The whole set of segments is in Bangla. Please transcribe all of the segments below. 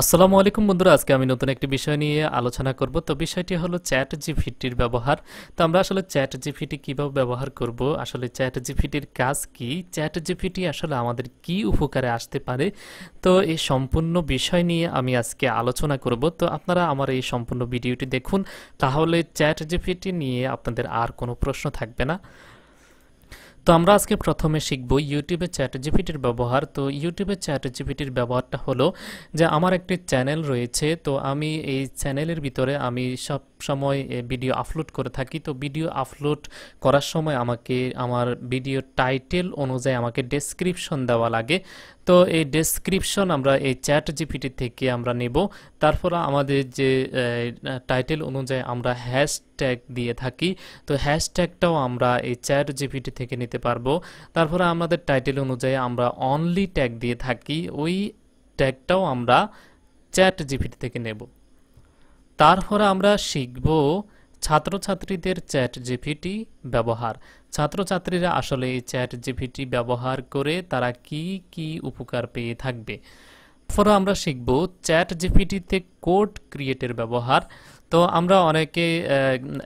আসসালামু আলাইকুম বন্ধুরা, আজকে আমি নতুন একটি বিষয় নিয়ে আলোচনা করব। তো বিষয়টি হলো চ্যাট জিপিটির ব্যবহার। তো আমরা আসলে চ্যাট জিপিটি কিভাবে ব্যবহার করব, আসলে চ্যাট জিপিটির কাজ কি, চ্যাট জিপিটি আসলে আমাদের কি উপকারে আসতে পারে, তো এই সম্পূর্ণ বিষয় নিয়ে আমি আজকে আলোচনা করব। তো আপনারা আমার এই সম্পূর্ণ ভিডিওটি দেখুন, তাহলে চ্যাট জিপিটি নিয়ে আপনাদের আর কোনো প্রশ্ন থাকবে না। তো আমরা আজকে প্রথমে শিখব ইউটিউবে চ্যাট জিপিটির ব্যবহার। তো ইউটিউবে চ্যাট জিপিটির ব্যবহারটা হলো যে আমার একটি চ্যানেল রয়েছে, তো আমি এই চ্যানেলের ভিতরে আমি সব সময় ভিডিও আপলোড করে থাকি। তো ভিডিও আপলোড করার সময় আমাকে আমার ভিডিও টাইটেল অনুযায়ী আমাকে ডেসক্রিপশন দেওয়া লাগে। তো এই ডেসক্রিপশন আমরা এই চ্যাট জিপিটি থেকে আমরা নেব। তারপর আমাদের যে টাইটেল অনুযায়ী আমরা হ্যাশট্যাগ দিয়ে থাকি, তো হ্যাশট্যাগটাও আমরা এই চ্যাট জিপিটি থেকে নিতে পারবো। তারপরে আমাদের টাইটেল অনুযায়ী আমরা অনলি ট্যাগ দিয়ে থাকি, ওই ট্যাগটাও আমরা চ্যাট জিপিটি থেকে নেব। তারপরে আমরা শিখব ছাত্রছাত্রীদের চ্যাট জিপিটি ব্যবহার। ছাত্রছাত্রীরা আসলে এই চ্যাট জিপিটি ব্যবহার করে তারা কি কি উপকার পেয়ে থাকবে। তারপরে আমরা শিখব চ্যাট জিপিটিতে কোড ক্রিয়েটের ব্যবহার। তো আমরা অনেকে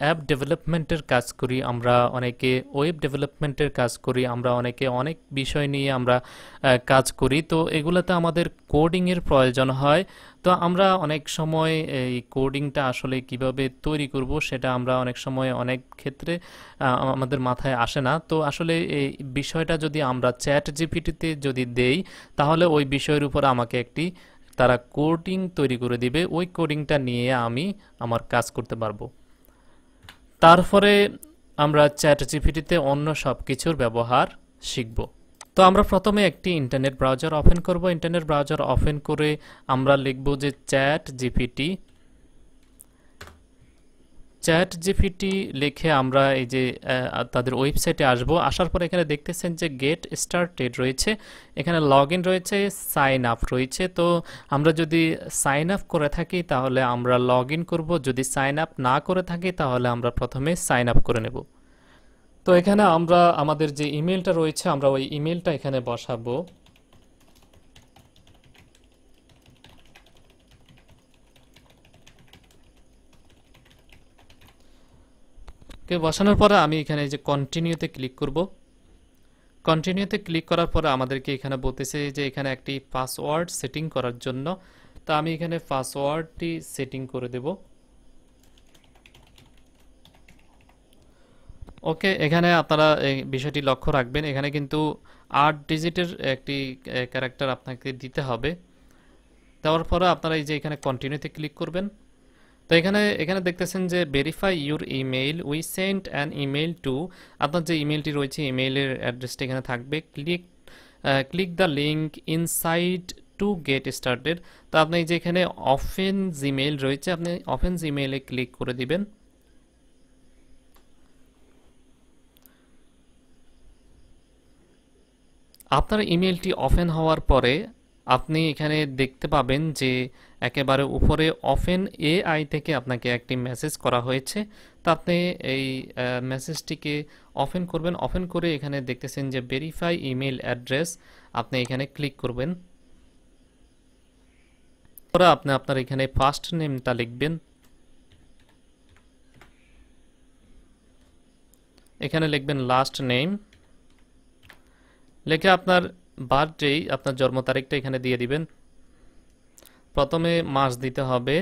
অ্যাপ ডেভেলপমেন্টের কাজ করি, আমরা অনেকে ওয়েব ডেভেলপমেন্টের কাজ করি, আমরা অনেকে অনেক বিষয় নিয়ে আমরা কাজ করি। তো এগুলোতে আমাদের কোডিংয়ের প্রয়োজন হয়। তো আমরা অনেক সময় এই কোডিংটা আসলে কিভাবে তৈরি করব সেটা আমরা অনেক সময় অনেক ক্ষেত্রে আমাদের মাথায় আসে না। তো আসলে এই বিষয়টা যদি আমরা চ্যাট জিপিটিতে যদি দেই, তাহলে ওই বিষয়ের উপর আমাকে একটি তারা কোডিং তৈরি করে দিবে, ওই কোডিংটা নিয়ে আমি আমার কাজ করতে পারবো। তারপরে আমরা চ্যাট জিপিটিতে অন্য সব কিছুর ব্যবহার শিখব। তো আমরা প্রথমে একটি ইন্টারনেট ব্রাউজার ওপেন করব। ইন্টারনেট ব্রাউজার ওপেন করে আমরা লিখব যে চ্যাট জিপিটি। চ্যাট জিপিটি লিখে আমরা এই যে তাদের ওয়েবসাইটে আসব। আসার পর এখানে দেখতেছেন যে গেট স্টার্টেড রয়েছে, এখানে লগ ইন রয়েছে, সাইন আপ রয়েছে। তো আমরা যদি সাইন আপ করে থাকি তাহলে আমরা লগ ইন করবো, যদি সাইন আপ না করে থাকি তাহলে আমরা প্রথমে সাইন আপ করে নেব। তো এখানে আমরা আমাদের যে ইমেলটা রয়েছে আমরা ওই ইমেলটা এখানে বসাবো। বসানোর পরে আমি এখানে যে কন্টিনিউতে ক্লিক করব। কন্টিনিউতে ক্লিক করার পরে আমাদেরকে এখানে বলতেছে যে এখানে একটি পাসওয়ার্ড সেটিং করার জন্য। তো আমি এখানে পাসওয়ার্ডটি সেটিং করে দেব। ওকে, এখানে আপনারা এই বিষয়টি লক্ষ্য রাখবেন, এখানে কিন্তু 8 ডিজিটের একটি ক্যারেক্টার আপনাকে দিতে হবে। দেওয়ার পরে আপনারা এই যে এখানে কন্টিনিউতে ক্লিক করবেন। তো এখানে এখানে দেখতেছেন যে verify your email, we send an email to, আপনার যে ইমেলটি রয়েছে ইমেইলের অ্যাড্রেসটা এখানে থাকবে। Click the link inside to get started. তো আপনি যে এখানে ওপেন জিমেইল রয়েছে, আপনি ওপেন জিমেইলে ক্লিক করে দিবেন। আপনার ইমেলটি ওপেন হওয়ার পরে আপনি এখানে দেখতে পাবেন যে একেবারে উপরে ওপেন এআই থেকে আপনাকে একটি মেসেজ করা হয়েছে। তো আপনি এই মেসেজটিকে ওপেন করবেন। ওপেন করে এখানে দেখতেছেন যে ভেরিফাই ইমেল অ্যাড্রেস, আপনি এখানে ক্লিক করবেন। পরে আপনি আপনার এখানে ফার্স্ট নেমটা লিখবেন, এখানে লিখবেন লাস্ট নেম, লিখে আপনার বার্থডে, আপনার জন্ম তারিখটা এখানে দিয়ে দিবেন। প্রথমে মাস দিতে হবে,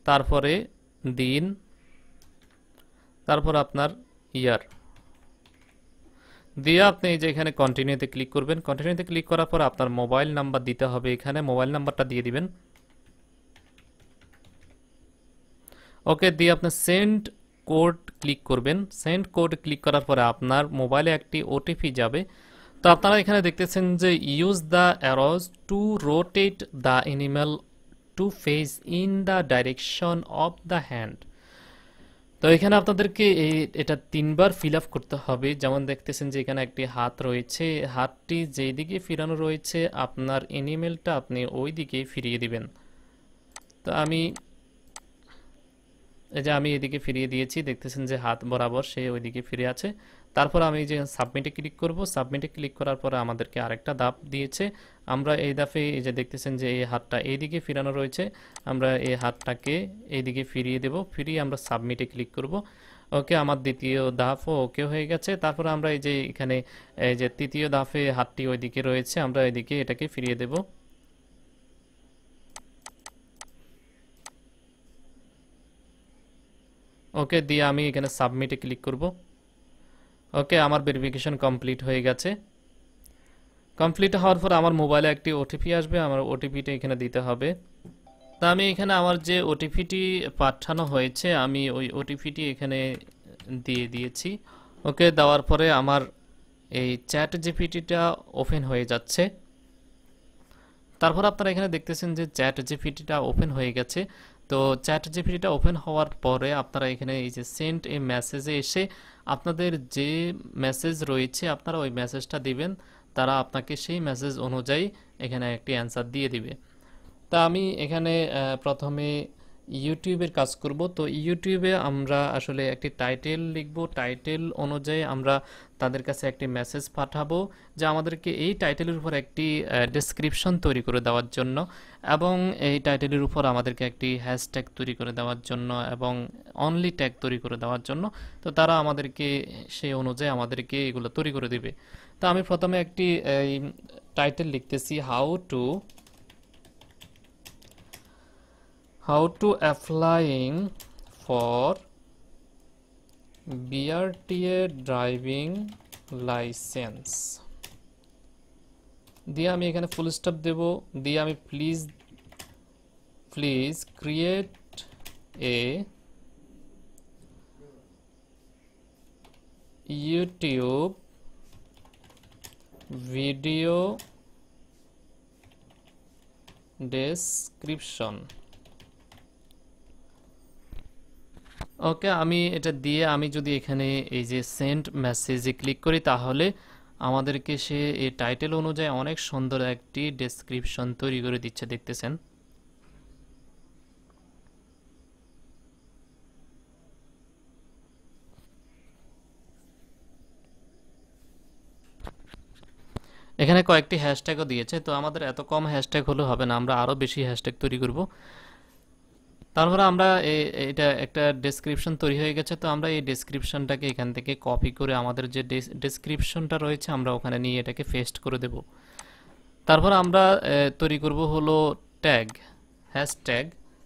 তারপরে দিন, তারপর আপনার ইয়ার দিয়ে আপনি এই যে এখানে কন্টিনিউতে ক্লিক করবেন। কন্টিনিউতে ক্লিক করার পর আপনার মোবাইল নাম্বার দিতে হবে, এখানে মোবাইল নাম্বারটা দিয়ে দিবেন। ওকে, দিয়ে আপনি সেন্ড কোড ক্লিক করবেন। সেন্ড কোড ক্লিক করার পরে আপনার মোবাইলে একটি ওটিপি যাবে। তো আপনারা এখানে দেখতেছেন যে use the arrows to rotate the animal to face in the direction of the hand. তো এখানে আপনাদেরকে এটা 3বার ফিল আপ করতে হবে। যেমন দেখতেছেন যে এখানে একটি হাত রয়েছে, হাতটি যেই দিকে ফিরানো রয়েছে আপনার অ্যানিমেলটা আপনি ওই দিকে ফিরিয়ে দিবেন। তো আমি এই যে আমি এদিকে ফিরিয়ে দিয়েছি, দেখতেছেন যে হাত বরাবর সে ওইদিকে ফিরে আছে। তারপর আমি যে সাবমিটে ক্লিক করব, সাবমিটে ক্লিক করার পরে আমাদেরকে আরেকটা ধাপ দিয়েছে। আমরা এই ধাপে এই যে দেখতেছেন যে এই হাতটা এইদিকে ফিরানো রয়েছে, আমরা এই হাতটাকে এইদিকে ফিরিয়ে দেব, ফিরিয়ে আমরা সাবমিটে ক্লিক করব। ওকে, আমার দ্বিতীয় ধাপও ওকে হয়ে গেছে। তারপর আমরা এই যে এখানে এই যে তৃতীয় ধাপে হাতটি ওইদিকে রয়েছে, আমরা এইদিকে এটাকে ফিরিয়ে দেব। ওকে, দিয়ে আমি এখানে সাবমিটে ক্লিক করব। ওকে, আমার ভেরিফিকেশন কমপ্লিট হয়ে গেছে। কমপ্লিট হওয়ার পর আমার মোবাইলে একটি ওটিপি আসবে, আমার ওটিপিটা এখানে দিতে হবে। তা আমি এখানে আমার যে ওটিপিটি পাঠানো হয়েছে আমি ওই ওটিপিটি এখানে দিয়ে দিয়েছি। ওকে, দেওয়ার পরে আমার এই চ্যাট জিপিটিটা ওপেন হয়ে যাচ্ছে। তারপর আপনারা এখানে দেখতেছেন যে চ্যাট জিপিটিটা ওপেন হয়ে গেছে। তো চ্যাট জিপিটিটা ওপেন হওয়ার পরে আপনারা এখানে এই যে সেন্ড এ মেসেজে এসে আপনাদের যে মেসেজ রয়েছে আপনারা ওই মেসেজটা দিবেন, তারা আপনাকে সেই মেসেজ অনুযায়ী এখানে একটি অ্যান্সার দিয়ে দিবে। তা আমি এখানে প্রথমে ইউটিউবের কাজ করব। তো ইউটিউবে আমরা আসলে একটি টাইটেল লিখব, টাইটেল অনুযায়ী আমরা তাদের কাছে একটি মেসেজ পাঠাবো যে আমাদেরকে এই টাইটেলের উপর একটি ডেসক্রিপশন তৈরি করে দেওয়ার জন্য, এবং এই টাইটেলের উপর আমাদেরকে একটি হ্যাশট্যাগ তৈরি করে দেওয়ার জন্য এবং অনলি ট্যাগ তৈরি করে দেওয়ার জন্য। তো তারা আমাদেরকে সেই অনুযায়ী আমাদেরকে এগুলো তৈরি করে দিবে। তো আমি প্রথমে একটি টাইটেল লিখতেছি, how to applying for BRTA driving license দিয়ে আমি এখানে ফুল স্টপ দেব, দিয়ে আমি please create a YouTube video description. Okay, আমি এটা দিয়ে আমি যদি এখানে এই যে সেন্ড মেসেজে ক্লিক করি তাহলে আমাদেরকে সে এই টাইটেল অনুযায়ী অনেক সুন্দর একটি ডেসক্রিপশন তৈরি করে দিচ্ছে, দেখতেছেন। এখানে কয়েকটি হ্যাশট্যাগও দিয়েছে, তো আমাদের এত কম হ্যাশট্যাগ হলে হবে না, আমরা আরও বেশি হ্যাশট্যাগ তৈরি করব। তারপরে আমরা এটা একটা ডেসক্রিপশন তৈরি হয়ে গেছে। তো আমরা এই ডেসক্রিপশনটাকে এখান থেকে কপি করে আমাদের যে ডেসক্রিপশনটা রয়েছে আমরা ওখানে নিয়ে এটাকে পেস্ট করে দেব। তারপর আমরা তৈরি করব হলো ট্যাগ, হ্যাশট্যাগ।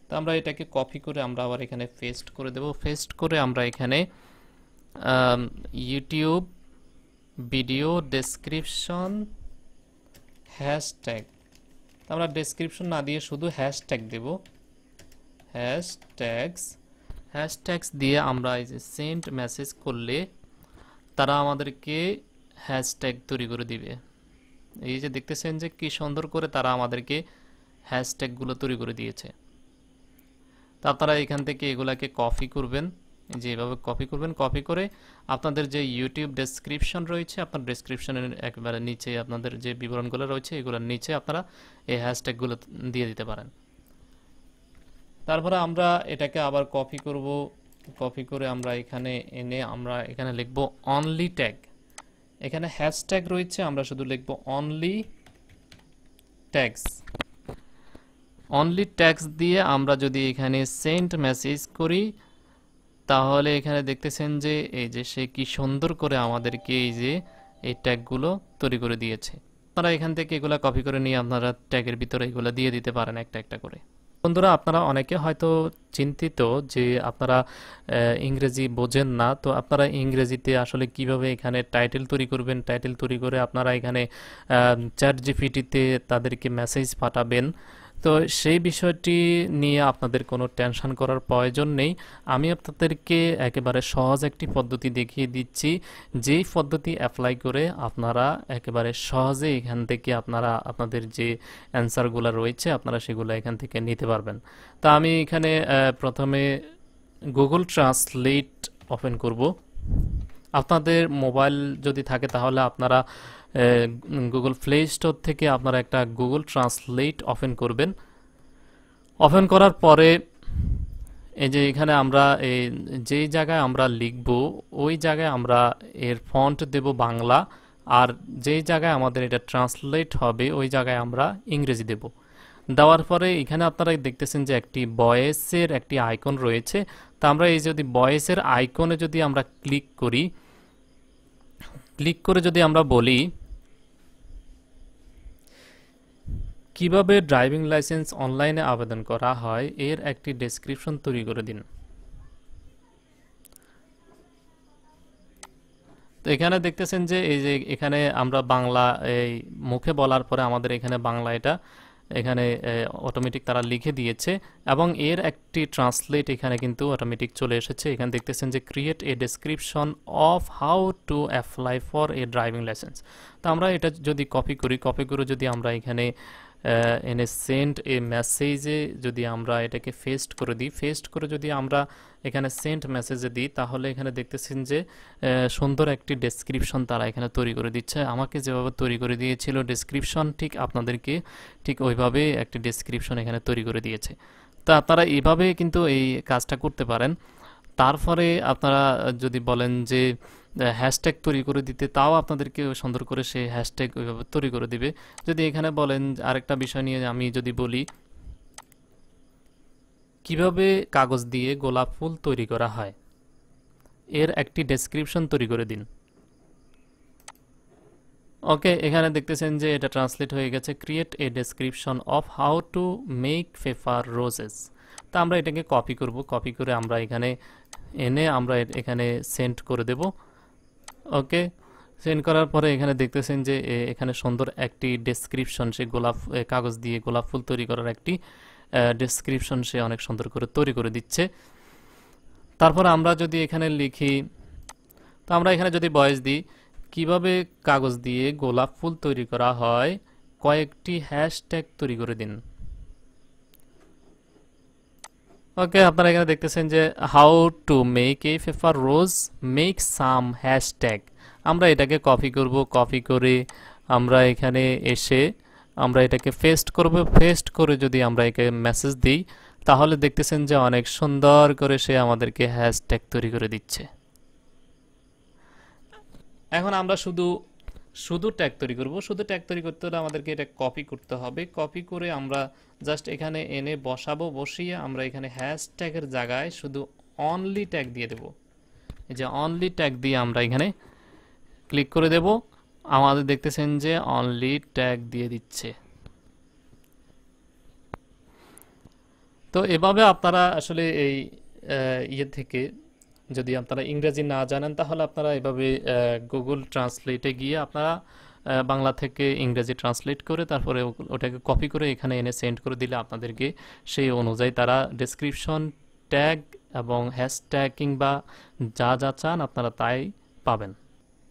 তো আমরা এটাকে কপি করে আমরা আবার এখানে পেস্ট করে দেব। পেস্ট করে আমরা এখানে ইউটিউব ভিডিও ডেসক্রিপশন হ্যাশট্যাগ, আমরা ডেসক্রিপশন না দিয়ে শুধু হ্যাশট্যাগ দেব, হ্যাশট্যাগস দিয়ে আমরা এই যে সেন্ড মেসেজ করলে তারা আমাদেরকে হ্যাশট্যাগ তৈরি করে দিবে। এই যে দেখতেছেন যে কি সুন্দর করে তারা আমাদেরকে হ্যাশট্যাগুলো তৈরি করে দিয়েছে। তা আপনারা এখান থেকে এগুলাকে কপি করবেন, যে এভাবে কপি করবেন, কপি করে আপনাদের যে ইউটিউব ডেসক্রিপশন রয়েছে আপনার ডেসক্রিপশনের একেবারে নিচে আপনাদের যে বিবরণগুলো রয়েছে এগুলোর নিচে আপনারা এই হ্যাশট্যাগুলো দিয়ে দিতে পারেন। তারপরে আমরা এটাকে আবার কপি করব, কপি করে আমরা এখানে এনে আমরা এখানে লিখব অনলি ট্যাগ। এখানে হ্যাশট্যাগ রয়েছে, আমরা শুধু লিখব অনলি ট্যাগস। অনলি ট্যাগস দিয়ে আমরা যদি এখানে সেন্ড মেসেজ করি তাহলে এখানে দেখতেছেন যে এই যে সে কি সুন্দর করে আমাদেরকে এই যে এই ট্যাগগুলো তৈরি করে দিয়েছে। আপনারা এখান থেকে এগুলা কপি করে নিয়ে আপনারা ট্যাগের ভিতরে এগুলো দিয়ে দিতে পারেন একটা একটা করে। বন্ধুরা, আপনারা অনেকে হয়তো চিন্তিত যে আপনারা ইংরেজি বোঝেন না, তো আপনারা ইংরেজিতে আসলে কিভাবে এখানে টাইটেল তৈরি করবেন, টাইটেল তৈরি করে আপনারা এখানে চ্যাট জিপিটিতে তাদেরকে মেসেজ পাঠাবেন। তো সেই বিষয়টি নিয়ে আপনাদের কোনো টেনশন করার প্রয়োজন নেই। আমি আপনাদেরকে একেবারে সহজ একটি পদ্ধতি দেখিয়ে দিচ্ছি, যেই পদ্ধতি অ্যাপ্লাই করে আপনারা একেবারে সহজে এখান থেকে আপনারা আপনাদের যে অ্যান্সারগুলো রয়েছে আপনারা সেগুলো এখান থেকে নিতে পারবেন। তা আমি এখানে প্রথমে গুগল ট্রান্সলেট ওপেন করব। আপনাদের মোবাইল যদি থাকে তাহলে আপনারা গুগল প্লে স্টোর থেকে আপনারা একটা গুগল ট্রান্সলেট ওপেন করবেন। ওপেন করার পরে এই যে এখানে আমরা এই যেই জায়গায় আমরা লিখব ওই জায়গায় আমরা এর ফন্ট দেব বাংলা, আর যেই জায়গায় আমাদের এটা ট্রান্সলেট হবে ওই জায়গায় আমরা ইংরেজি দেব। দেওয়ার পরে এখানে আপনারা দেখতেছেন যে একটি ভয়েসের একটি আইকন রয়েছে। তা আমরা এই যদি ভয়েসের আইকনে যদি আমরা ক্লিক করি, ক্লিক করে যদি আমরা বলি কিভাবে ড্রাইভিং লাইসেন্স অনলাইনে আবেদন করা হয় এর একটি ডেসক্রিপশন তৈরি করে দিন। তো এখানে দেখতেছেন যে এই যে এখানে আমরা বাংলা এই মুখে বলার পরে আমাদের এখানে বাংলা এটা এখানে অটোমেটিক তারা লিখে দিয়েছে, এবং এর একটি ট্রান্সলেট এখানে কিন্তু অটোমেটিক চলে এসেছে। এখানে দেখতেছেন যে create a description of how to apply for a driving licence. তো আমরা এটা যদি কপি করি, কপি করে যদি আমরা এখানে এনে সেন্ড এ মেসেজে যদি আমরা এটাকে পেস্ট করে দিই, পেস্ট করে যদি আমরা এখানে সেন্ড মেসেজে দিই, তাহলে এখানে দেখতেছেন যে সুন্দর একটি ডেসক্রিপশন তারা এখানে তৈরি করে দিচ্ছে। আমাকে যেভাবে তৈরি করে দিয়েছিল ডেসক্রিপশন, ঠিক আপনাদেরকে ঠিক ওইভাবে একটি ডেসক্রিপশন এখানে তৈরি করে দিয়েছে। তো আপনারা এইভাবে কিন্তু এই কাজটা করতে পারেন। তারপরে আপনারা যদি বলেন যে হ্যাশট্যাগ তৈরি করে দিতে, তাও আপনাদেরকে সুন্দর করে সে হ্যাশট্যাগ ওইভাবে তৈরি করে দিবে। যদি এখানে বলেন আরেকটা বিষয় নিয়ে আমি যদি বলি কিভাবে কাগজ দিয়ে গোলাপ ফুল তৈরি করা হয় এর একটি ডেসক্রিপশন তৈরি করে দিন। ওকে, এখানে দেখতেছেন যে এটা ট্রান্সলেট হয়ে গেছে, create a description of how to make paper roses. তা আমরা এটাকে কপি করব, কপি করে আমরা এখানে এনে আমরা এখানে সেন্ড করে দেব। ওকে, সেন্ড করার পরে এখানে দেখতেছেন যে এখানে সুন্দর একটি ডেসক্রিপশন, সে গোলাপ কাগজ দিয়ে গোলাপ ফুল তৈরি করার একটি ডেসক্রিপশন সে অনেক সুন্দর করে তৈরি করে দিচ্ছে। তারপর আমরা যদি এখানে লিখি, তো আমরা এখানে যদি ভয়েস দিই কিভাবে কাগজ দিয়ে গোলাপ ফুল তৈরি করা হয় কয়েকটি হ্যাশট্যাগ তৈরি করে দিন। ওকে, আপনারা এখানে দেখতেছেন যে how to make a paper rose, make some hashtag. আমরা এটাকে কপি করব, কপি করে আমরা এখানে এসে আমরা এটাকে পেস্ট করব, পেস্ট করে যদি আমরা একে মেসেজ দিই, তাহলে দেখতেছেন যে অনেক সুন্দর করে সে আমাদেরকে হ্যাশট্যাগ তৈরি করে দিচ্ছে। এখন আমরা শুধু শুধু ট্যাগ তৈরি করব। শুধু ট্যাগ তৈরি করতে হলে আমাদেরকে এটা কপি করতে হবে, কপি করে আমরা জাস্ট এখানে এনে বসাবো, বসিয়ে আমরা এখানে হ্যাশট্যাগের জায়গায় শুধু অনলি ট্যাগ দিয়ে দেব। এই যে অনলি ট্যাগ দিয়ে আমরা এখানে ক্লিক করে দেব, আমাদের দেখতেছেন যে অনলি ট্যাগ দিয়ে দিচ্ছে। তো এভাবে আপনারা আসলে এই ইয়ে থেকে যদি আপনারা ইংরেজি না জানেন, তাহলে আপনারা এভাবে গুগল ট্রান্সলেটে গিয়ে আপনারা বাংলা থেকে ইংরেজি ট্রান্সলেট করে তারপরে ওটাকে কপি করে এখানে এনে সেন্ড করে দিলে আপনাদেরকে সেই অনুযায়ী তারা ডেসক্রিপশন, ট্যাগ এবং হ্যাশট্যাগ কিংবা যা যা চান আপনারা তাই পাবেন।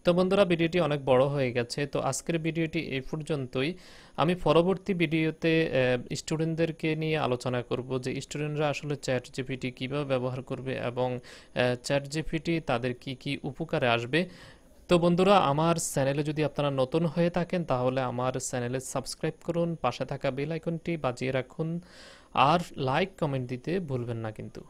তো বন্ধুরা, ভিডিওটি অনেক বড় হয়ে গেছে, তো আজকের ভিডিওটি এই পর্যন্তই। আমি পরবর্তী ভিডিওতে স্টুডেন্টদেরকে নিয়ে আলোচনা করব যে স্টুডেন্টরা আসলে চ্যাট জিপিটি কীভাবে ব্যবহার করবে এবং চ্যাট জিপিটি তাদের কি কি উপকারে আসবে। তো বন্ধুরা, আমার চ্যানেলে যদি আপনারা নতুন হয়ে থাকেন তাহলে আমার চ্যানেলে সাবস্ক্রাইব করুন, পাশে থাকা বেল আইকনটি বাজিয়ে রাখুন, আর লাইক কমেন্ট দিতে ভুলবেন না কিন্তু।